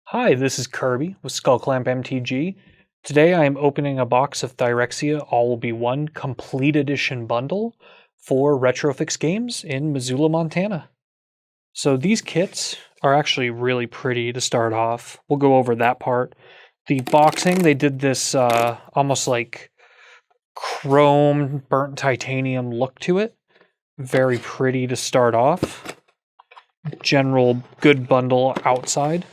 Hi, this is Kirby with SkullClampMTG. Today I am opening a box of Thyrexia All Will Be One Complete Edition Bundle for Retrofix Games in Missoula, Montana. So these kits are actually really pretty to start off. We'll go over that part. The boxing, they did this almost like chrome burnt titanium look to it. Very pretty to start off. General good bundle outside.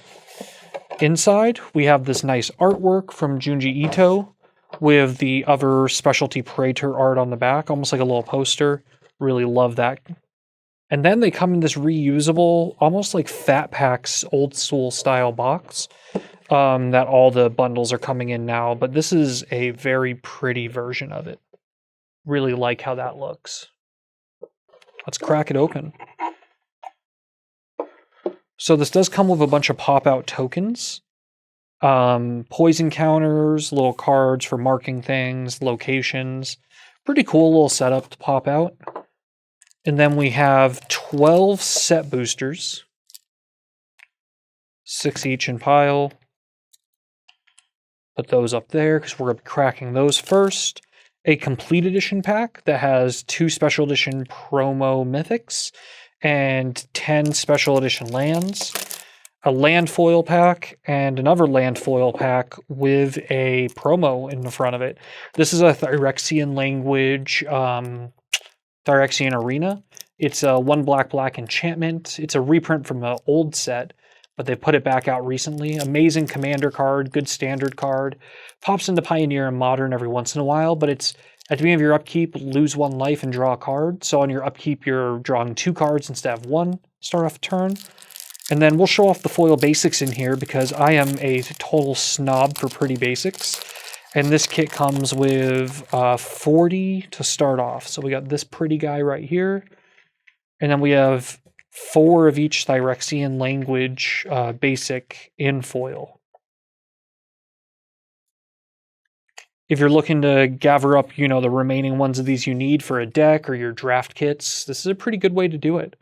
Inside, we have this nice artwork from Junji Ito with the other specialty Praetor art on the back, almost like a little poster. Really love that. And then they come in this reusable, almost like Fat Pack's old school style box that all the bundles are coming in now. But this is a very pretty version of it. Really like how that looks. Let's crack it open. So this does come with a bunch of pop-out tokens. Poison counters, little cards for marking things, locations. Pretty cool little setup to pop out. And then we have 12 set boosters. 6 each in pile. Put those up there because we're going to be cracking those first. A complete edition pack that has 2 special edition promo mythics and 10 special edition lands, a land foil pack, and another land foil pack with a promo in the front of it. This is a Phyrexian language Phyrexian Arena. It's a 1 black enchantment. It's a reprint from an old set, but they put it back out recently. Amazing commander card, good standard card. Pops into Pioneer and Modern every once in a while, but it's at the beginning of your upkeep, lose 1 life and draw a card. So on your upkeep, you're drawing 2 cards instead of 1. Start off a turn. And then we'll show off the foil basics in here because I am a total snob for pretty basics. And this kit comes with 40 to start off. So we got this pretty guy right here. And then we have 4 of each Phyrexian language basic in foil. If you're looking to gather up, the remaining ones of these you need for a deck or your draft kits, this is a pretty good way to do it.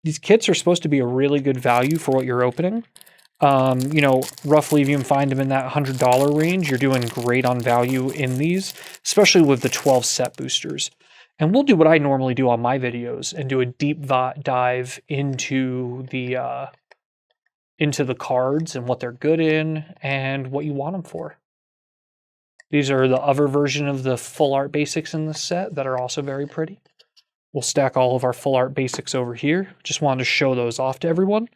These kits are supposed to be a really good value for what you're opening. Roughly if you can find them in that $100 range, you're doing great on value in these, especially with the 12 set boosters. And we'll do what I normally do on my videos and do a deep dive into the cards and what they're good in and what you want them for. These are the other version of the full art basics in this set that are also very pretty. We'll stack all of our full art basics over here. Just wanted to show those off to everyone.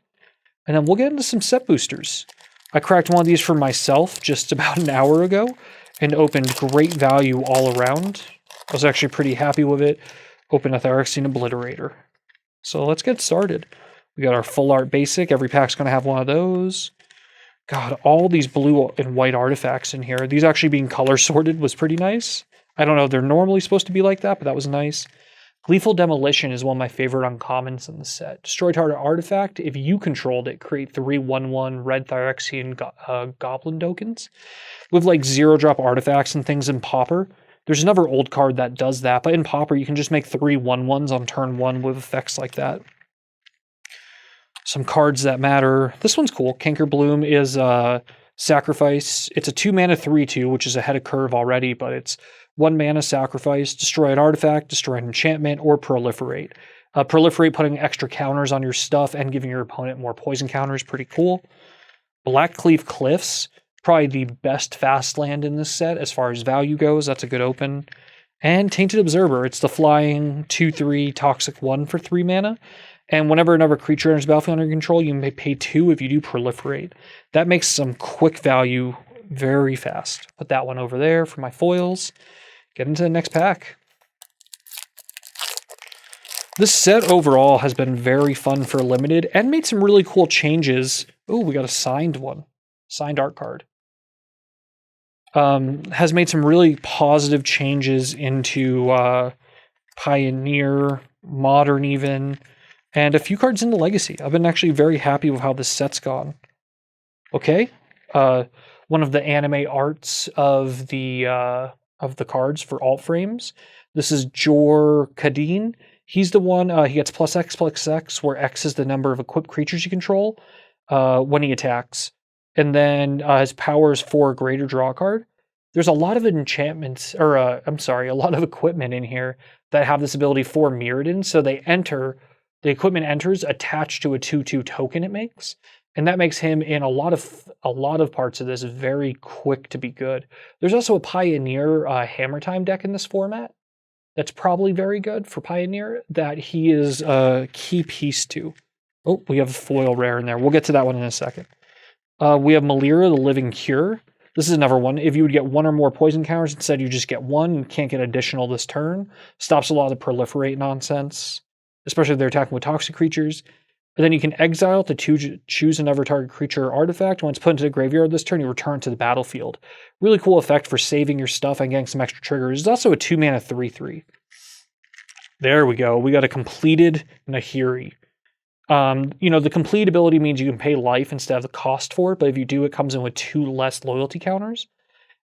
And then we'll get into some set boosters. I cracked one of these for myself just about an hour ago and opened great value all around. I was actually pretty happy with it. Opened a Phyrexian Obliterator. So let's get started. We got our full art basic. Every pack's going to have one of those. God, all these blue and white artifacts in here. These actually being color sorted was pretty nice. I don't know if they're normally supposed to be like that, but that was nice. Gleeful Demolition is one of my favorite uncommons in the set. Destroy target artifact. If you controlled it, create 3 1/1 red Phyrexian goblin tokens. With like 0-drop artifacts and things in Pauper. There's another old card that does that, but in Pauper you can just make 3 1/1s on turn 1 with effects like that. Some cards that matter. This one's cool. Cankerbloom is Sacrifice. It's a 2-mana 3/2, which is ahead of curve already, but it's 1 mana Sacrifice, destroy an artifact, destroy an enchantment, or Proliferate. Proliferate putting extra counters on your stuff and giving your opponent more poison counters. Pretty cool. Blackcleave Cliffs. Probably the best fast land in this set as far as value goes. That's a good open. And Tainted Observer. It's the flying 2/3 toxic 1 for 3 mana. And whenever another creature enters the battlefield under your control, you may pay 2 if you do Proliferate. That makes some quick value very fast. Put that one over there for my foils. Get into the next pack. This set overall has been very fun for Limited and made some really cool changes. Oh, we got a signed one. Signed art card. Has made some really positive changes into Pioneer, Modern even, and a few cards into Legacy. I've been actually very happy with how this set's gone. Okay, one of the anime arts of the cards for alt frames. This is Jor Kadeen. He's the one, he gets +X, where X is the number of equipped creatures you control when he attacks. and then his power is 4 greater, draw a card. There's a lot of enchantments, or I'm sorry, a lot of equipment in here that have this ability for Mirrodin. So they enter, the equipment enters attached to a 2/2 token it makes, and that makes him in a lot of parts of this very quick to be good. There's also a Pioneer Hammer Time deck in this format that's probably very good for Pioneer that he is a key piece to. Oh, we have a foil rare in there. We'll get to that one in a second. We have Malira, the Living Cure. This is another one. If you would get 1 or more poison counters, instead you just get 1 and can't get additional this turn. Stops a lot of the proliferate nonsense, especially if they're attacking with toxic creatures. And then you can exile to choose another target creature or artifact. When it's put into the graveyard this turn, you return to the battlefield. Really cool effect for saving your stuff and getting some extra triggers. It's also a 2-mana 3/3. There we go. We got a completed Nahiri. The complete ability means you can pay life instead of the cost for it, but if you do, it comes in with 2 less loyalty counters.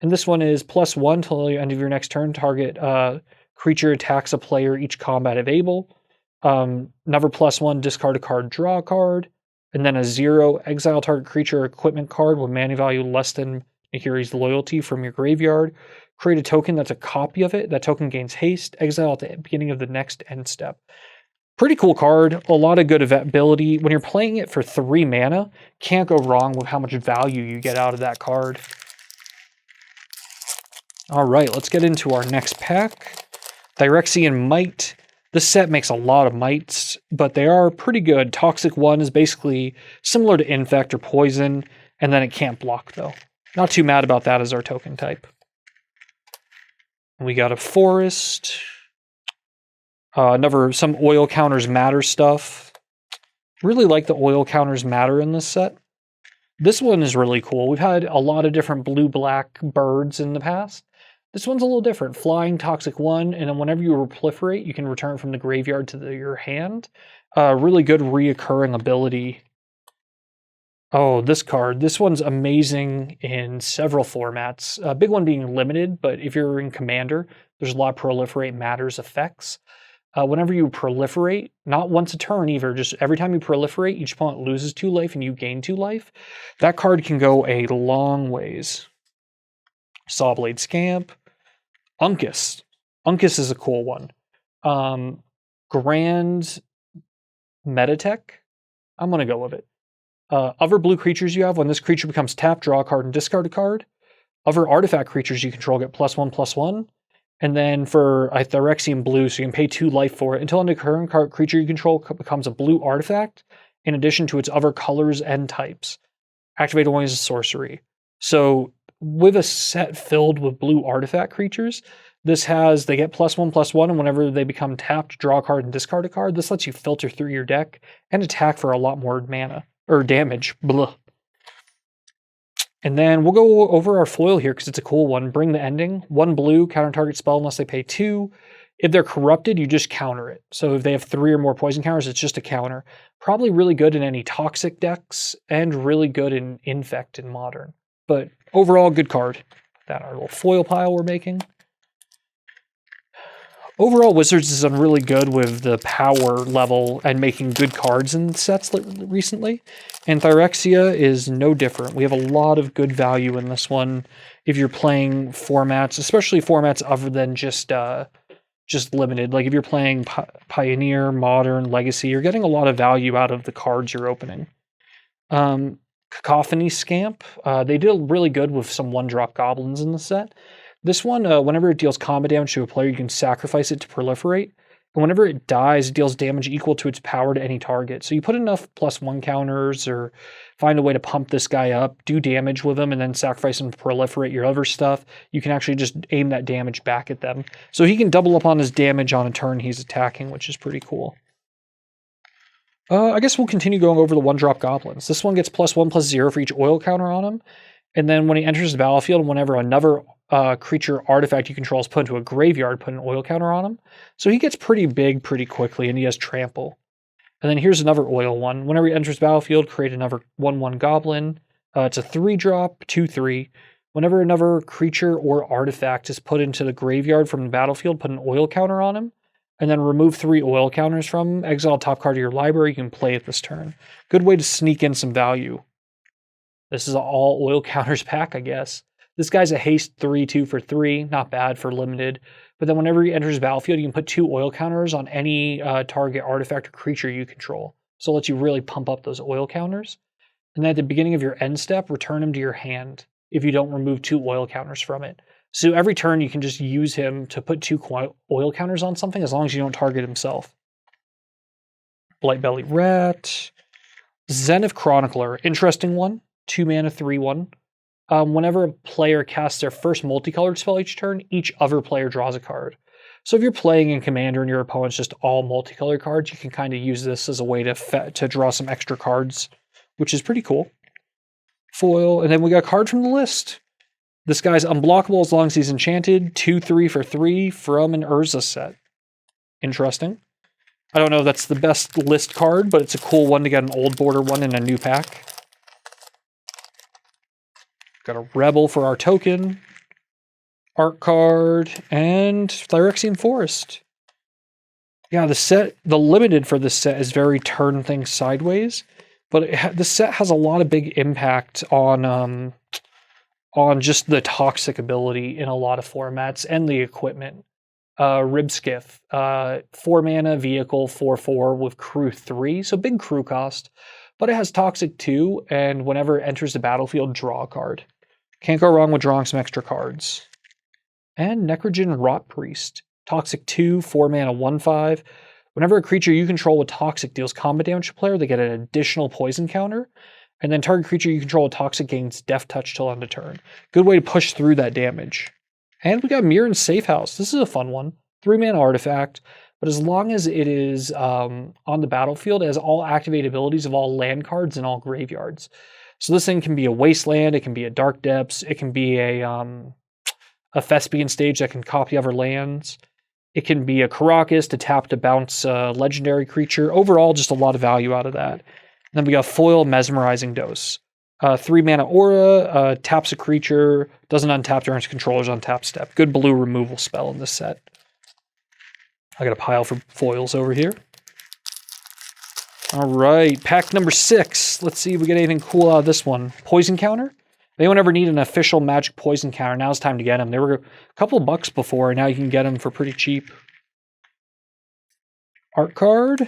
And this one is +1 till the end of your next turn. Target creature attacks a player each combat available. Another +1, discard a card, draw a card. And then a 0, exile target creature or equipment card with mana value less than Nahiri's loyalty from your graveyard. Create a token that's a copy of it. That token gains haste. Exile at the beginning of the next end step. Pretty cool card, a lot of good ability. When you're playing it for 3 mana, can't go wrong with how much value you get out of that card. All right, let's get into our next pack. Phyrexian Might. This set makes a lot of mites, but they are pretty good. Toxic 1 is basically similar to Infect or Poison, and then it can't block, though. Not too mad about that as our token type. We got a Forest. Some oil counters matter stuff. Really like the oil counters matter in this set. This one is really cool. We've had a lot of different blue-black birds in the past. This one's a little different. Flying, Toxic 1, and then whenever you proliferate, you can return from the graveyard to your hand. Really good reoccurring ability. Oh, this card. This one's amazing in several formats. A big one being limited, but if you're in Commander, there's a lot of Proliferate Matters effects. Whenever you proliferate, not once a turn either, just every time you proliferate, each opponent loses 2 life and you gain 2 life. That card can go a long ways. Sawblade Scamp. Uncas. Uncas is a cool one. Grand Metatech. I'm going to go with it. Other blue creatures you have, when this creature becomes tapped, draw a card and discard a card. Other artifact creatures you control get +1/+1. And then for a Phyrexian blue, so you can pay 2 life for it. Until a current creature you control becomes a blue artifact, in addition to its other colors and types. Activate only as a sorcery. So with a set filled with blue artifact creatures, they get +1/+1, and whenever they become tapped, draw a card and discard a card. This lets you filter through your deck and attack for a lot more mana, or damage. Blah. And then we'll go over our foil here because it's a cool one. Bring the Ending. 1 blue, counter target spell unless they pay 2. If they're corrupted, you just counter it. So if they have 3 or more poison counters, it's just a counter. Probably really good in any toxic decks and really good in Infect in Modern. But overall, good card. That our little foil pile we're making. Overall, Wizards has done really good with the power level and making good cards in sets recently. And Phyrexia is no different. We have a lot of good value in this one if you're playing formats, especially formats other than just limited. Like if you're playing Pioneer, Modern, Legacy, you're getting a lot of value out of the cards you're opening. Cacophony Scamp. They did really good with some 1-drop goblins in the set. This one, whenever it deals combat damage to a player, you can sacrifice it to proliferate. And whenever it dies, it deals damage equal to its power to any target. So you put enough +1 counters or find a way to pump this guy up, do damage with him, and then sacrifice him to proliferate your other stuff. You can actually just aim that damage back at them. So he can double up on his damage on a turn he's attacking, which is pretty cool. I guess we'll continue going over the 1-drop goblins. This one gets +1/+0 for each oil counter on him. And then when he enters the battlefield, whenever another creature artifact you control is put into a graveyard, put an oil counter on him. So he gets pretty big pretty quickly, and he has trample. And then here's another oil one. Whenever he enters the battlefield, create another 1/1 goblin. It's a 3-drop, 2/3. Whenever another creature or artifact is put into the graveyard from the battlefield, put an oil counter on him. And then remove 3 oil counters from him. Exile top card of your library. You can play it this turn. Good way to sneak in some value. This is an all oil counters pack, I guess. This guy's a haste 3/2 for 3, not bad for limited. But then whenever he enters the battlefield, you can put 2 oil counters on any target artifact or creature you control. So it lets you really pump up those oil counters. And then at the beginning of your end step, return him to your hand if you don't remove 2 oil counters from it. So every turn you can just use him to put 2 oil counters on something as long as you don't target himself. Blightbelly Rat. Zenith Chronicler, interesting one. 2 mana, 3/1. Whenever a player casts their first multicolored spell each turn, each other player draws a card. So if you're playing in Commander and your opponent's just all multicolored cards, you can kind of use this as a way to draw some extra cards, which is pretty cool. Foil, and then we got a card from the list. This guy's unblockable as long as he's enchanted. 2/3 for 3 from an Urza set. Interesting. I don't know if that's the best list card, but it's a cool one to get an old border one in a new pack. Got a Rebel for our token. Art card, and Phyrexian Forest. Yeah, the limited for this set is very turn things sideways, but the set has a lot of big impact on just the toxic ability in a lot of formats and the equipment. Ribskiff, 4 mana vehicle, 4/4 with crew 3, so big crew cost, but it has toxic 2, and whenever it enters the battlefield, draw a card. Can't go wrong with drawing some extra cards. And Necrogen Rot Priest. Toxic 2, 4 mana, 1/5. Whenever a creature you control with Toxic deals combat damage to a player, they get an additional poison counter. And then target creature you control with Toxic gains Death Touch till end of turn. Good way to push through that damage. And we got Mirren's Safe House. This is a fun one. 3 mana artifact. But as long as it is on the battlefield, it has all activate abilities of all land cards and all graveyards. So this thing can be a Wasteland, it can be a Dark Depths, it can be a Thespian stage that can copy other lands. It can be a Karakas to tap to bounce a legendary creature. Overall, just a lot of value out of that. And then we got Foil Mesmerizing Dose. 3 mana aura, taps a creature, doesn't untap during its controller's untap step. Good blue removal spell in this set. I got a pile for foils over here. All right, pack number 6. Let's see if we get anything cool out of this one. Poison counter. If anyone ever need an official magic poison counter, now's time to get them. They were a couple bucks before, and now you can get them for pretty cheap. Art card.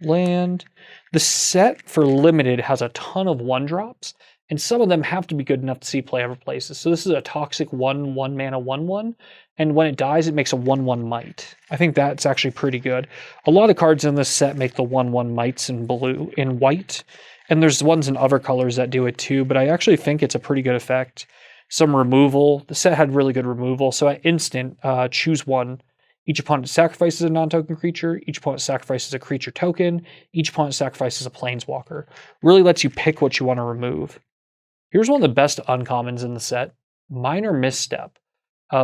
Land. The set for limited has a ton of 1-drops, and some of them have to be good enough to see play other places. So this is a toxic 1/1 mana 1/1, and when it dies, it makes a 1/1 might. I think that's actually pretty good. A lot of cards in this set make the 1/1 mights in blue, in white, and there's ones in other colors that do it too, but I actually think it's a pretty good effect. Some removal. The set had really good removal, so at instant, choose one. Each opponent sacrifices a non-token creature. Each opponent sacrifices a creature token. Each opponent sacrifices a planeswalker. Really lets you pick what you want to remove. Here's one of the best uncommons in the set. Minor Misstep.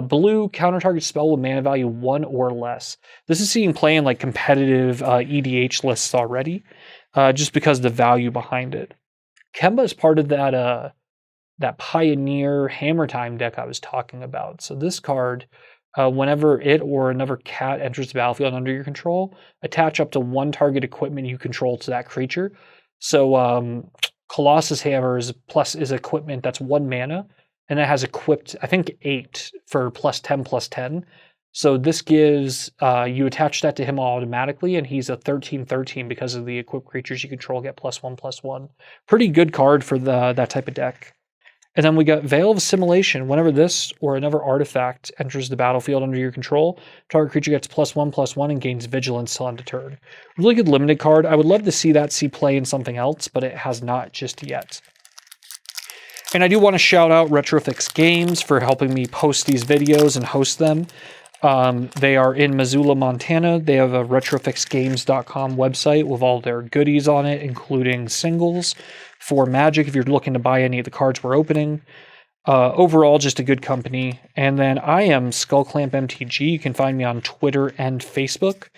Blue, counter target spell with mana value 1 or less. This is seeing play in like competitive EDH lists already, just because of the value behind it. Kemba is part of that Pioneer Hammer Time deck I was talking about. So this card, whenever it or another cat enters the battlefield under your control, attach up to 1 target equipment you control to that creature. So Colossus Hammer is equipment that's 1 mana, and it has equipped, I think, 8 for +10/+10. So this gives, you attach that to him automatically, and he's a 13/13 because of the equipped creatures you control get +1/+1. Pretty good card for that type of deck. And then we got Veil of Assimilation. Whenever this or another artifact enters the battlefield under your control, target creature gets +1/+1 and gains Vigilance till end of turn. Really good limited card. I would love to see that play in something else, but it has not just yet. And I do want to shout out Retrofix Games for helping me post these videos and host them. They are in Missoula, Montana. They have a retrofixgames.com website with all their goodies on it, including singles for Magic if you're looking to buy any of the cards we're opening. Overall, just a good company. And then I am SkullClampMTG. You can find me on Twitter and Facebook.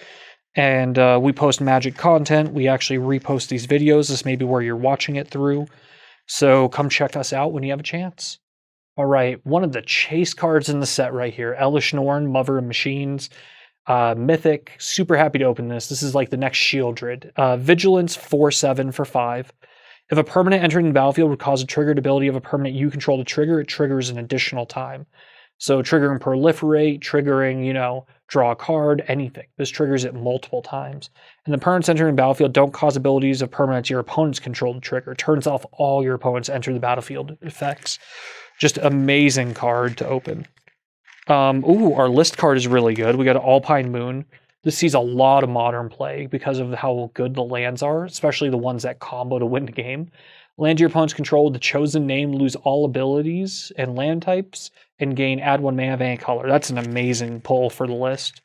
And we post Magic content. We actually repost these videos. This may be where you're watching it through. So come check us out when you have a chance. All right, one of the chase cards in the set right here, Elish Norn, Mother of Machines, Mythic. Super happy to open this. This is like the next Shieldred. Vigilance 4/7 for 5. If a permanent entering the battlefield would cause a triggered ability of a permanent you control to trigger, it triggers an additional time. So triggering proliferate, triggering, draw a card, anything. This triggers it multiple times. And the permanents entering the battlefield don't cause abilities of permanents your opponents control to trigger. It turns off all your opponents enter the battlefield effects. Just amazing card to open. Our list card is really good. We got an Alpine Moon. This sees a lot of modern play because of how good the lands are, especially the ones that combo to win the game. Land your opponent's control with the chosen name, lose all abilities and land types, and gain add 1 mana of any color. That's an amazing pull for the list.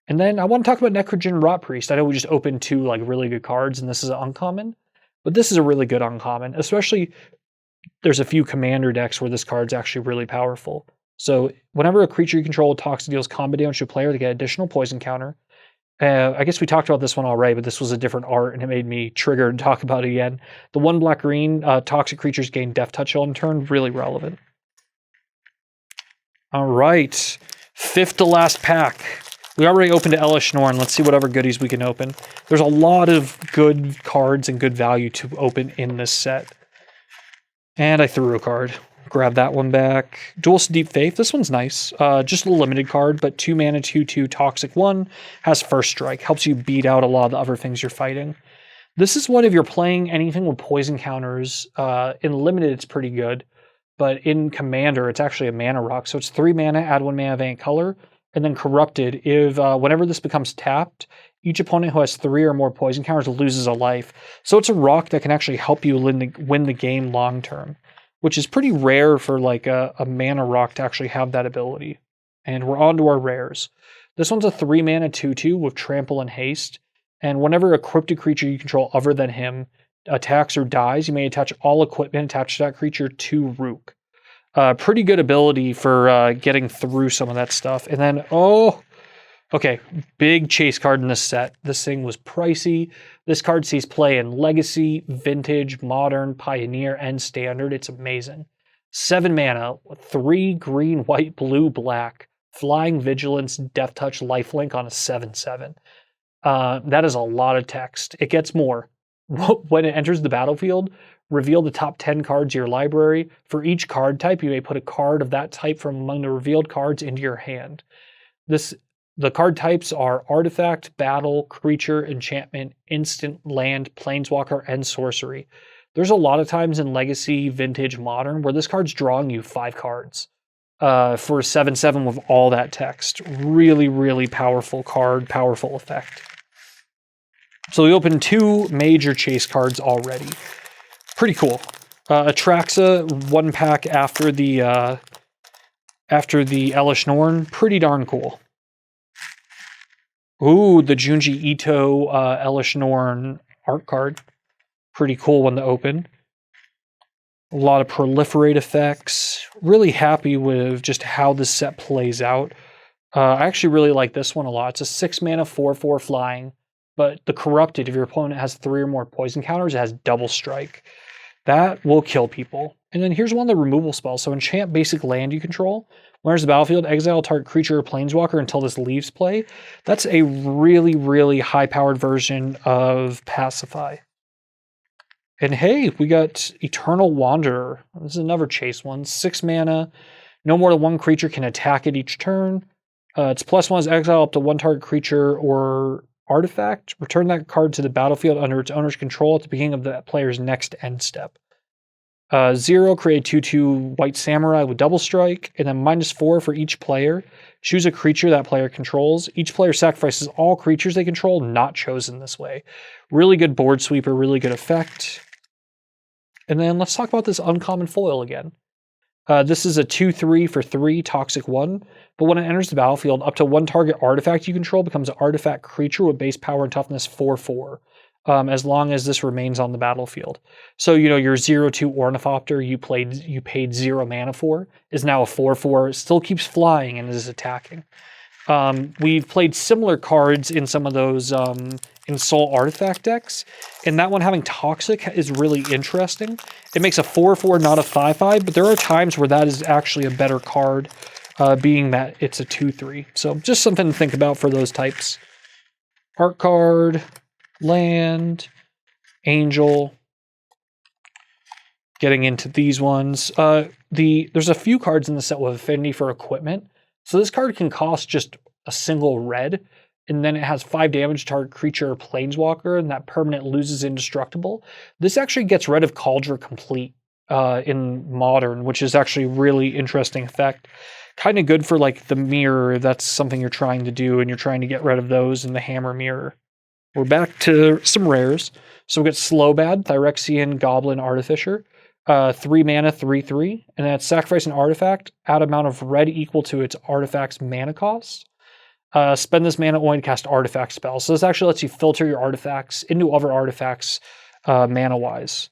And then I want to talk about Necrogen Rot Priest. I know we just opened 2 really good cards, and this is an uncommon, but this is a really good uncommon. Especially, there's a few commander decks where this card's actually really powerful. So whenever a creature you control toxic deals combat damage to a player, they get additional poison counter. I guess we talked about this one already, but this was a different art, and it made me trigger to talk about it again. The 1 black-green, toxic creatures gain Death Touch on turn. Really relevant. All right. 5th to last pack. We already opened to Elesh Norn. Let's see what other goodies we can open. There's a lot of good cards and good value to open in this set. And I threw a card. Grab that one back. Duelist Deep Faith. This one's nice. Just a limited card, but 2 mana, 2/2, toxic 1. Has first strike. Helps you beat out a lot of the other things you're fighting. This is what if you're playing anything with poison counters. In limited, it's pretty good. But in Commander, it's actually a mana rock. So it's 3 mana, add 1 mana of any color. And then Corrupted. If whenever this becomes tapped, each opponent who has 3 or more poison counters loses a life. So it's a rock that can actually help you win the game long term, which is pretty rare for a mana rock to actually have that ability. And we're on to our rares. This one's a 3 mana 2/2 with trample and haste. And whenever a cryptic creature you control other than him attacks or dies, you may attach all equipment attached to that creature to Rook. Pretty good ability for getting through some of that stuff. And then, okay, big chase card in this set. This thing was pricey. This card sees play in Legacy, Vintage, Modern, Pioneer, and Standard. It's amazing. 7 mana, 3 green, white, blue, black, Flying Vigilance, Death Touch, Lifelink on a 7/7. That is a lot of text. It gets more. When it enters the battlefield, reveal the top 10 cards of your library. For each card type, you may put a card of that type from among the revealed cards into your hand. The card types are Artifact, Battle, Creature, Enchantment, Instant, Land, Planeswalker, and Sorcery. There's a lot of times in Legacy, Vintage, Modern where this card's drawing you 5 cards for 7/7 with all that text. Really, really powerful card, powerful effect. So we opened 2 major chase cards already. Pretty cool. Atraxa, 1 pack after the Elesh Norn. Pretty darn cool. Ooh, the Junji Ito Elesh Norn art card. Pretty cool one to open. A lot of proliferate effects. Really happy with just how this set plays out. I actually really like this one a lot. It's a 6 mana 4/4 flying, but the Corrupted, if your opponent has 3 or more poison counters, it has double strike. That will kill people. And then here's one of the removal spells. So enchant basic land you control. When there's the battlefield, exile target creature or planeswalker until this leaves play. That's a really, really high-powered version of Pacify. And hey, we got Eternal Wanderer. This is another chase one. 6 mana. No more than 1 creature can attack it each turn. It's +1 is exile up to 1 target creature or artifact. Return that card to the battlefield under its owner's control at the beginning of the player's next end step. 0, create 2/2 White Samurai with double strike, and then -4 for each player. Choose a creature that player controls. Each player sacrifices all creatures they control, not chosen this way. Really good board sweeper, really good effect. And then let's talk about this uncommon foil again. This is a 2/3 for 3, toxic 1, but when it enters the battlefield, up to 1 target artifact you control becomes an artifact creature with base power and toughness 4/4. As long as this remains on the battlefield. So, your 0/2 Ornithopter you paid 0 mana for is now a 4/4. It still keeps flying and is attacking. We've played similar cards in some of those in Soul Artifact decks, and that one having Toxic is really interesting. It makes a 4/4, not a 5/5, but there are times where that is actually a better card, being that it's a 2/3. So just something to think about for those types. Art card. Land, Angel, Getting into these ones, there's a few cards in the set with affinity for equipment. So this card can cost just a single red, and then it has 5 damage to target creature or planeswalker, and that permanent loses indestructible. This actually gets rid of Cauldron Complete in Modern, which is actually really interesting effect. Kind of good for like the mirror, if that's something you're trying to do, and you're trying to get rid of those in the hammer mirror. We're back to some rares. So we get Slowbad, Phyrexian Goblin Artificer. 3 mana, 3/3, and then sacrifice an artifact, add amount of red equal to its artifact's mana cost. Spend this mana only to cast artifact spells. So this actually lets you filter your artifacts into other artifacts mana-wise.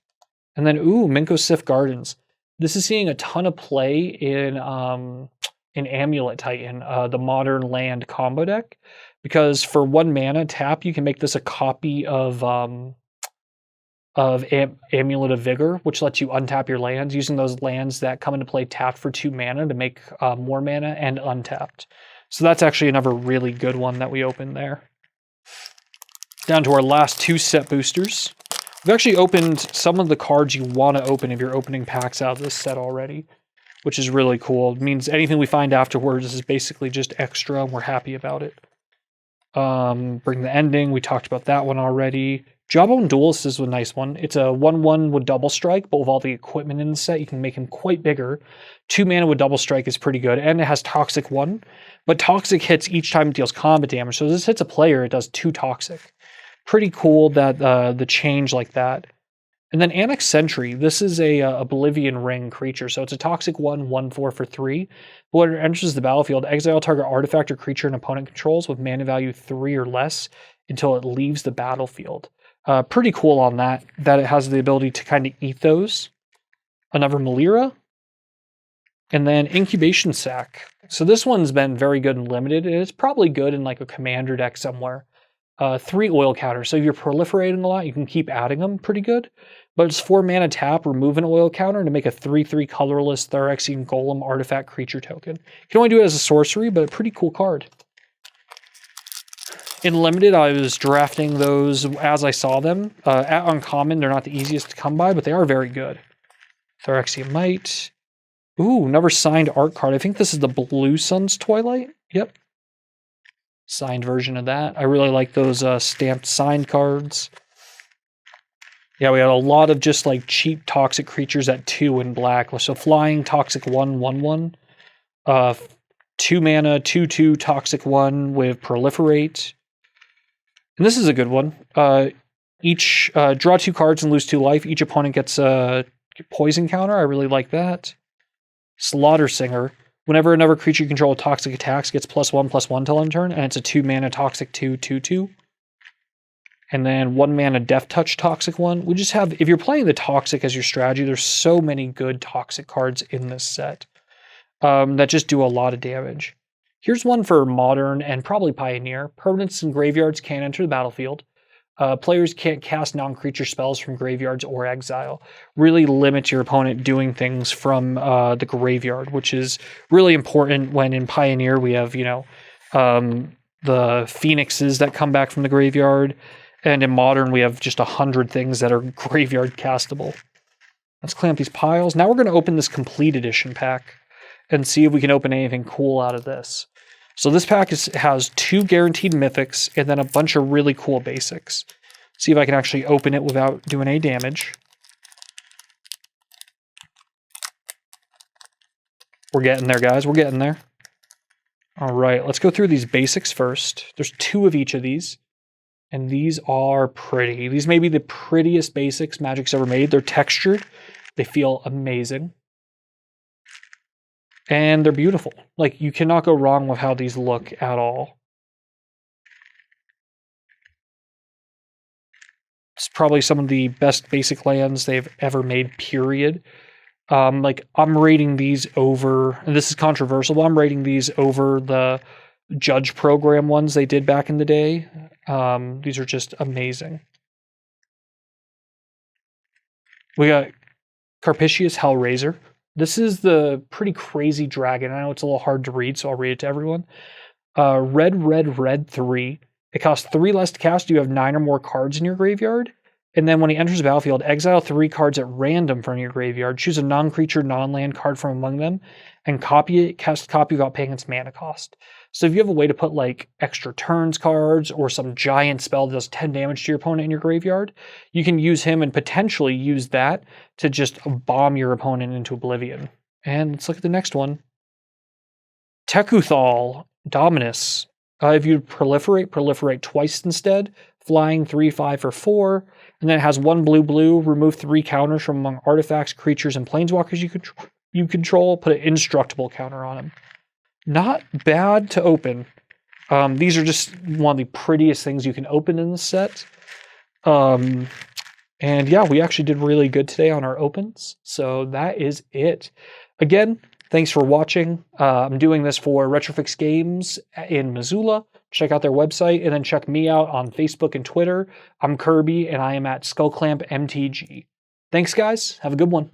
And then, Minko Sif Gardens. This is seeing a ton of play in Amulet Titan, the Modern Land combo deck, because for 1 mana tap, you can make this a copy of Amulet of Vigor, which lets you untap your lands, using those lands that come into play tapped for 2 mana to make more mana and untapped. So that's actually another really good one that we opened there. Down to our last 2 set boosters. We've actually opened some of the cards you want to open if you're opening packs out of this set already, which is really cool. It means anything we find afterwards is basically just extra, and we're happy about it. Bring the Ending, we talked about that one already. Jawbone Duelist is a nice one. It's a 1/1 with double strike, but with all the equipment in the set, you can make him quite bigger. 2 mana with double strike is pretty good, and it has Toxic 1, but Toxic hits each time it deals combat damage, so this hits a player, it does 2 Toxic. Pretty cool that the change like that. And then Annex Sentry, this is a Oblivion Ring creature, so it's a Toxic 1/4 for 3. But when it enters the battlefield, exile target artifact or creature an opponent controls with mana value 3 or less until it leaves the battlefield. Pretty cool on that it has the ability to kind of eat those. Another Malira. And then Incubation Sac. So this one's been very good and limited. It's probably good in like a commander deck somewhere. 3 oil counters. So if you're proliferating a lot, you can keep adding them pretty good. But it's 4 mana tap, remove an oil counter to make a 3/3 colorless Phyrexian Golem artifact creature token. You can only do it as a sorcery, but a pretty cool card. In Limited, I was drafting those as I saw them. At Uncommon, they're not the easiest to come by, but they are very good. Phyrexian Might. Another signed art card. I think this is the Blue Sun's Twilight. Yep. Signed version of that. I really like those stamped signed cards. Yeah, we had a lot of just like cheap toxic creatures at 2 in black. So flying Toxic 1/1/1. 2 mana, 2/2 Toxic 1 with Proliferate. And this is a good one. Each draw 2 cards and lose 2 life. Each opponent gets a poison counter. I really like that. Slaughter Singer. Whenever another creature you control with toxic attacks gets +1/+1 till end turn, and it's a 2 mana Toxic 2/2/2. And then 1 mana Death Touch Toxic 1. We just have, if you're playing the Toxic as your strategy, there's so many good Toxic cards in this set that just do a lot of damage. Here's one for Modern and probably Pioneer. Permanents and graveyards can't enter the battlefield. Players can't cast non-creature spells from graveyards or exile. Really limits your opponent doing things from the graveyard, which is really important when in Pioneer we have, the Phoenixes that come back from the graveyard. And in Modern, we have just 100 things that are graveyard castable. Let's clamp these piles. Now we're going to open this Complete Edition pack and see if we can open anything cool out of this. So this pack has 2 guaranteed mythics and then a bunch of really cool basics. See if I can actually open it without doing any damage. We're getting there, guys. We're getting there. All right, let's go through these basics first. There's 2 of each of these. And these are pretty. These may be the prettiest basics Magic's ever made. They're textured. They feel amazing. And they're beautiful. Like, you cannot go wrong with how these look at all. It's probably some of the best basic lands they've ever made, period. I'm rating these over, and this is controversial, but I'm rating these over the Judge Program ones they did back in the day. These are just amazing. We got Carpicius Hellraiser. This is the pretty crazy dragon. I know it's a little hard to read, so I'll read it to everyone. Red, 3. It costs 3 less to cast. You have 9 or more cards in your graveyard. And then when he enters the battlefield, exile 3 cards at random from your graveyard, choose a non-creature, non-land card from among them, and copy it, cast copy without paying its mana cost. So if you have a way to put like extra turns cards or some giant spell that does 10 damage to your opponent in your graveyard, you can use him and potentially use that to just bomb your opponent into oblivion. And let's look at the next one. Tekuthal, Dominus. If you proliferate twice instead. Flying 3/5 for 4, and then it has 1 blue, remove 3 counters from among artifacts, creatures, and planeswalkers you control, put an indestructible counter on them. Not bad to open. These are just one of the prettiest things you can open in the set. And yeah, we actually did really good today on our opens, so that is it. Again, thanks for watching. I'm doing this for Retrofix Games in Missoula. Check out their website, and then check me out on Facebook and Twitter. I'm Kirby, and I am at SkullClampMTG. Thanks, guys. Have a good one.